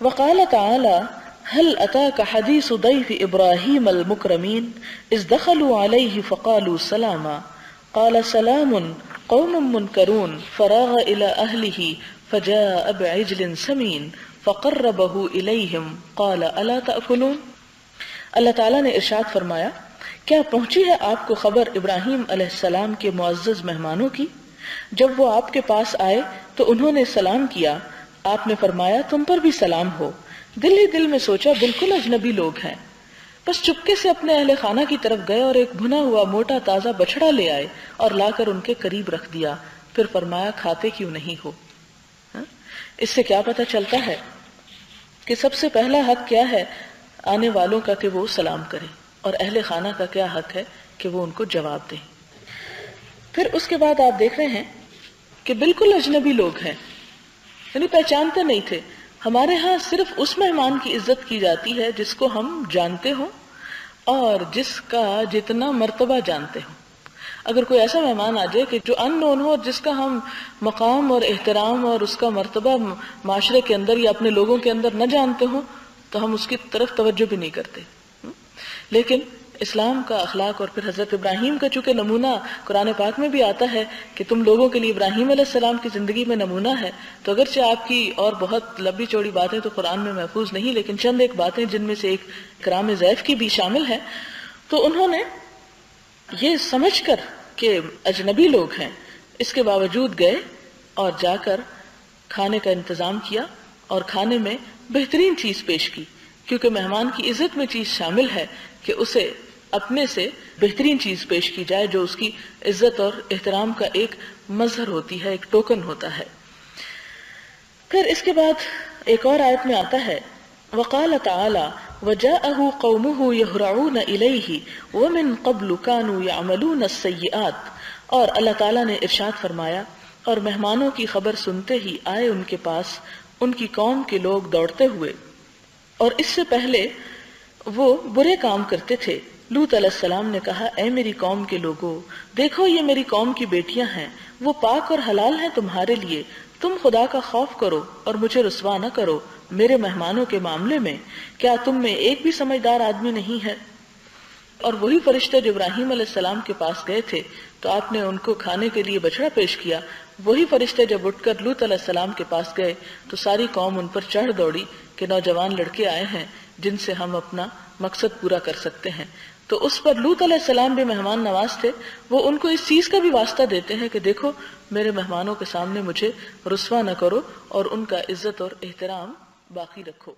وقال تعالى هل أتاك حديث ضيف إبراهيم المكرمين إذ دخلوا عليه فقالوا سلاما قال سلام قوم منكرون فراغ إلى أهله فجاء بعجل سمين فقربه إليهم قال ألا تأكلون. اللہ تعالیٰ نے ارشاد فرمایا کیا پہنچی ہے آپ کو خبر ابراہیم علیہ السلام کے معزز مہمانوں کی؟ جب وہ آپ کے پاس آئے تو انہوں نے سلام کیا. آپ نے فرمایا تم پر بھی سلام ہو. دل ہی دل میں سوچا بالکل اجنبی لوگ ہیں. بس چپکے سے اپنے اہل خانہ کی طرف گئے اور ایک بھنا ہوا موٹا تازہ بچڑا لے آئے اور لا کر ان کے قریب رکھ دیا. پھر فرمایا کھاتے کیوں نہیں ہو؟ اس سے کیا پتہ چلتا ہے کہ سب سے پہلا حق کیا ہے آنے والوں کا کہ وہ سلام کریں، اور اہل خانہ کا کیا حق ہے کہ وہ ان کو جواب دیں. پھر اس کے بعد آپ دیکھ رہے ہیں کہ بالکل اجنبی لوگ ہیں، یعنی پہچانتے نہیں تھے. ہمارے ہاں صرف اس مہمان کی عزت کی جاتی ہے جس کو ہم جانتے ہوں اور جس کا جتنا مرتبہ جانتے ہوں. اگر کوئی ایسا مہمان آ جائے کہ جو ان نون ہو اور جس کا ہم مقام اور احترام اور اس کا مرتبہ معاشرے کے اندر یا اپنے لوگوں کے اندر نہ جانتے ہوں تو ہم اس کی طرف توجہ بھی نہیں کرتے. لیکن اسلام کا اخلاق اور پھر حضرت ابراہیم کا چونکہ نمونہ قرآن پاک میں بھی آتا ہے کہ تم لوگوں کے لیے ابراہیم علیہ السلام کی زندگی میں نمونہ ہے، تو اگرچہ آپ کی اور بہت لمبی چوڑی باتیں تو قرآن میں محفوظ نہیں، لیکن چند ایک باتیں جن میں سے ایک کرام ضیف کی بھی شامل ہے. تو انہوں نے یہ سمجھ کر کہ اجنبی لوگ ہیں اس کے باوجود گئے اور جا کر کھانے کا انتظام کیا اور کھانے میں بہترین چیز پیش کی، کیونکہ مہمان کی عزت میں چیز شامل ہے کہ اسے اپنے سے بہترین چیز پیش کی جائے جو اس کی عزت اور احترام کا ایک مظہر ہوتی ہے، ایک ٹوکن ہوتا ہے. پھر اس کے بعد ایک اور آیت میں آتا ہے وقال تعالی وجاءه قومه يهرعون إليه ومن قبل كانوا يعملون السيئات. اور اللہ تعالیٰ نے ارشاد فرمایا اور مہمانوں کی خبر سنتے ہی آئے ان کے پاس ان کی قوم کے لوگ دوڑتے ہوئے، اور اس سے پہلے وہ برے کام کرتے تھے. لوط علیہ السلام نے کہا اے میری قوم کے لوگوں، دیکھو یہ میری قوم کی بیٹیاں ہیں، وہ پاک اور حلال ہیں تمہارے لیے، تم خدا کا خوف کرو اور مجھے رسوا نہ کرو میرے مہمانوں کے معاملے میں. کیا تم میں ایک بھی سمجھدار آدمی نہیں ہے؟ اور وہی فرشتے جو ابراہیم علیہ السلام کے پاس گئے تھے تو آپ نے ان کو کھانے کے لیے بچڑا پیش کیا، وہی فرشتے جب اٹھ کر لوط علیہ السلام کے پاس گئے تو ساری قوم ان پر چڑھ دوڑی کہ نوجوان لڑکے آئے ہیں جن سے ہم اپنا مقصد پورا کر سکتے ہیں. تو اس پر لوط علیہ السلام بھی مہمان نواز تھے، وہ ان کو اس چیز کا بھی واسطہ دیتے ہیں کہ دیکھو میرے مہمانوں کے سامنے مجھے رسوا نہ کرو اور ان کا عزت اور احترام باقی رکھو.